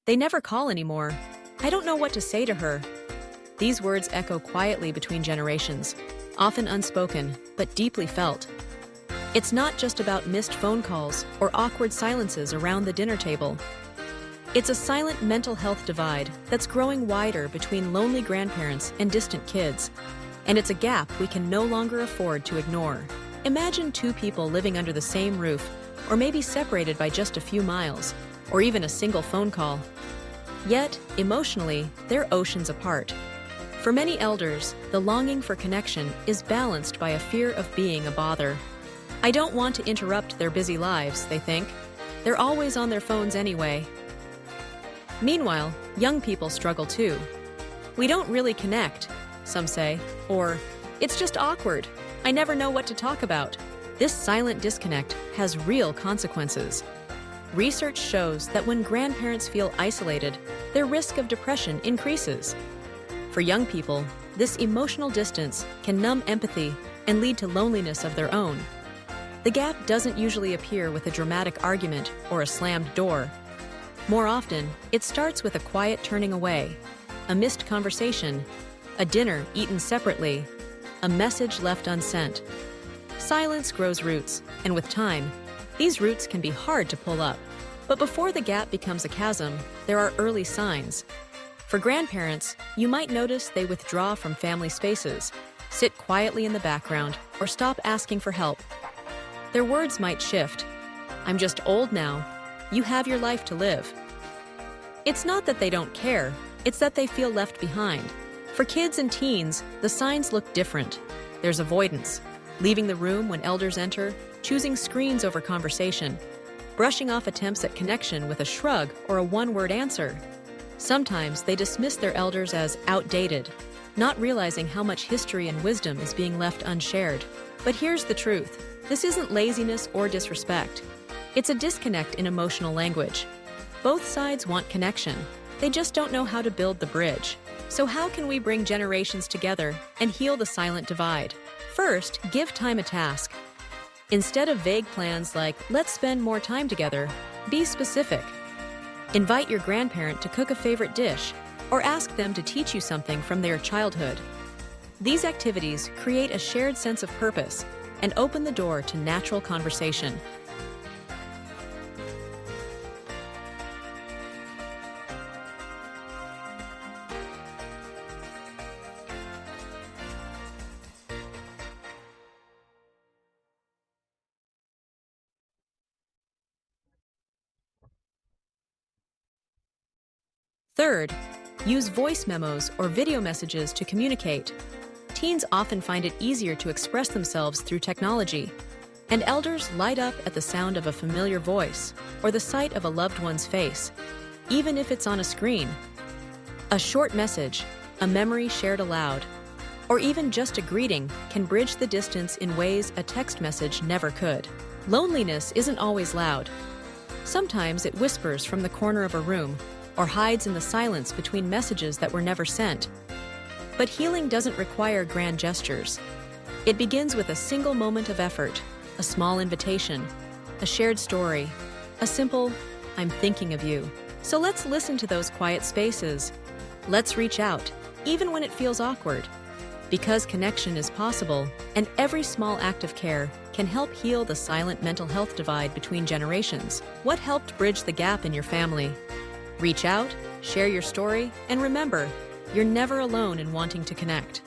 They never call anymore. I don't know what to say to her. These words echo quietly between generations, often unspoken, but deeply felt. It's not just about missed phone calls or awkward silences around the dinner table. It's a silent mental health divide that's growing wider between lonely grandparents and distant kids. And it's a gap we can no longer afford to ignore. Imagine two people living under the same roof, or maybe separated by just a few miles, or even a single phone call. Yet, emotionally, they're oceans apart. For many elders, the longing for connection is balanced by a fear of being a bother. I don't want to interrupt their busy lives, they think. They're always on their phones anyway. Meanwhile, young people struggle too. We don't really connect, some say, or it's just awkward. I never know what to talk about. This silent disconnect has real consequences. Research shows that when grandparents feel isolated, their risk of depression increases. For young people, this emotional distance can numb empathy and lead to loneliness of their own. The gap doesn't usually appear with a dramatic argument or a slammed door. More often, it starts with a quiet turning away, a missed conversation, a dinner eaten separately, a message left unsent. Silence grows roots, and with time, these roots can be hard to pull up. But before the gap becomes a chasm, there are early signs. For grandparents, you might notice they withdraw from family spaces, sit quietly in the background, or stop asking for help. Their words might shift. I'm just old now. You have your life to live. It's not that they don't care, it's that they feel left behind. For kids and teens, the signs look different. There's avoidance, leaving the room when elders enter, choosing screens over conversation, brushing off attempts at connection with a shrug or a one-word answer. Sometimes they dismiss their elders as outdated, not realizing how much history and wisdom is being left unshared. But here's the truth. This isn't laziness or disrespect. It's a disconnect in emotional language. Both sides want connection. They just don't know how to build the bridge. So how can we bring generations together and heal the silent divide? First, give time a task. Instead of vague plans like, let's spend more time together, be specific. Invite your grandparent to cook a favorite dish, or ask them to teach you something from their childhood. These activities create a shared sense of purpose and open the door to natural conversation. Third, use voice memos or video messages to communicate. Teens often find it easier to express themselves through technology, and elders light up at the sound of a familiar voice or the sight of a loved one's face, even if it's on a screen. A short message, a memory shared aloud, or even just a greeting can bridge the distance in ways a text message never could. Loneliness isn't always loud. Sometimes it whispers from the corner of a room, or hides in the silence between messages that were never sent. But healing doesn't require grand gestures. It begins with a single moment of effort, a small invitation, a shared story, a simple, I'm thinking of you. So let's listen to those quiet spaces. Let's reach out, even when it feels awkward. Because connection is possible, and every small act of care can help heal the silent mental health divide between generations. What helped bridge the gap in your family? Reach out, share your story, and remember, you're never alone in wanting to connect.